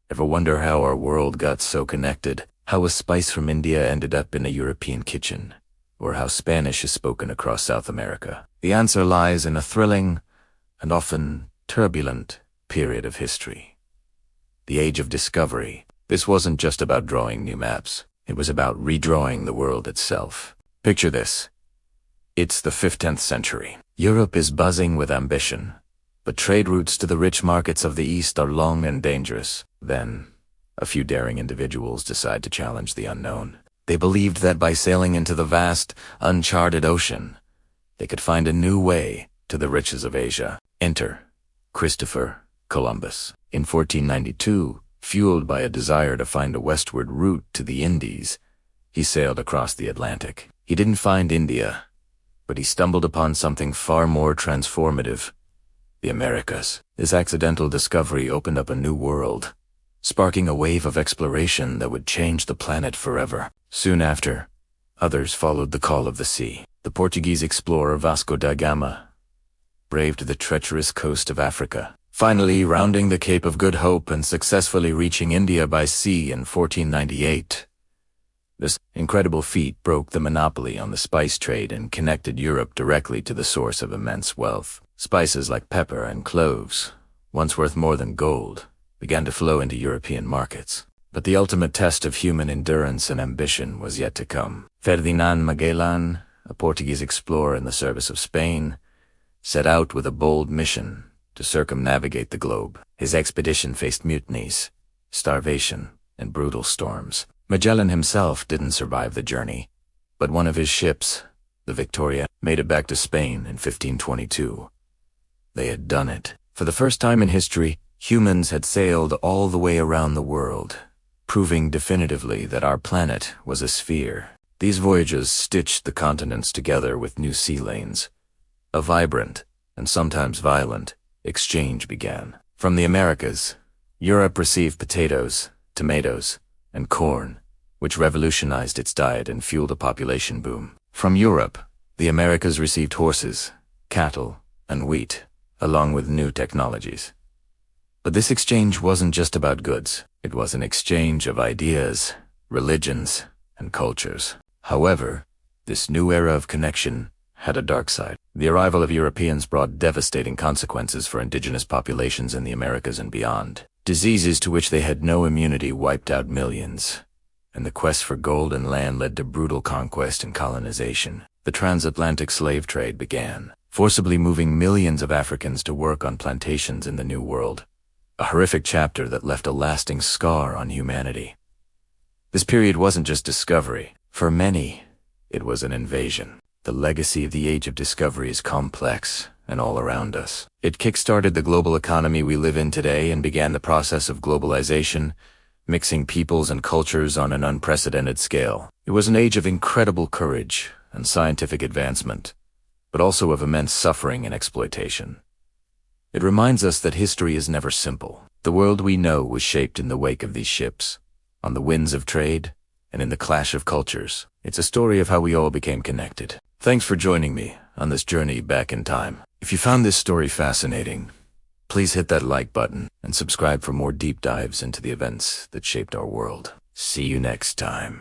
Ever wonder how our world got so connected? How a spice from India ended up in a European kitchen? Or how Spanish is spoken across South America? The answer lies in a thrilling and often turbulent period of history. The Age of Discovery. This wasn't just about drawing new maps. It was about redrawing the world itself. Picture this. It's the 15th century. Europe is buzzing with ambition, but trade routes to the rich markets of the East are long and dangerous. Then, a few daring individuals decide to challenge the unknown. They believed that by sailing into the vast, uncharted ocean, they could find a new way to the riches of Asia. Enter Christopher Columbus. In 1492, fueled by a desire to find a westward route to the Indies, he sailed across the Atlantic. He didn't find India, but he stumbled upon something far more transformative: the Americas. This accidental discovery opened up a new world, sparking a wave of exploration that would change the planet forever. Soon after, others followed the call of the sea. The Portuguese explorer Vasco da Gama braved the treacherous coast of Africa, finally rounding the Cape of Good Hope and successfully reaching India by sea in 1498. This incredible feat broke the monopoly on the spice trade and connected Europe directly to the source of immense wealth. Spices like pepper and cloves, once worth more than gold, began to flow into European markets. But the ultimate test of human endurance and ambition was yet to come. Ferdinand Magellan, a Portuguese explorer in the service of Spain, set out with a bold mission to circumnavigate the globe. His expedition faced mutinies, starvation, and brutal storms. Magellan himself didn't survive the journey, but one of his ships, the Victoria, made it back to Spain in 1522. They had done it. For the first time in history, humans had sailed all the way around the world, proving definitively that our planet was a sphere. These voyages stitched the continents together with new sea lanes. A vibrant, and sometimes violent, exchange began. From the Americas, Europe received potatoes, tomatoes, and corn, which revolutionized its diet and fueled a population boom. From Europe, the Americas received horses, cattle, and wheat, along with new technologies. But this exchange wasn't just about goods. It was an exchange of ideas, religions, and cultures. However, this new era of connection had a dark side. The arrival of Europeans brought devastating consequences for indigenous populations in the Americas and beyond. Diseases to which they had no immunity wiped out millions, and the quest for gold and land led to brutal conquest and colonization. The transatlantic slave trade began, forcibly moving millions of Africans to work on plantations in the New World, a horrific chapter that left a lasting scar on humanity. This period wasn't just discovery. For many, it was an invasion. The legacy of the Age of Discovery is complex and all around us. It kick-started the global economy we live in today and began the process of globalization, mixing peoples and cultures on an unprecedented scale. It was an age of incredible courage and scientific advancement, but also of immense suffering and exploitation. It reminds us that history is never simple. The world we know was shaped in the wake of these ships, on the winds of trade, and in the clash of cultures. It's a story of how we all became connected. Thanks for joining me on this journey back in time. If you found this story fascinating, please hit that like button and subscribe for more deep dives into the events that shaped our world. See you next time.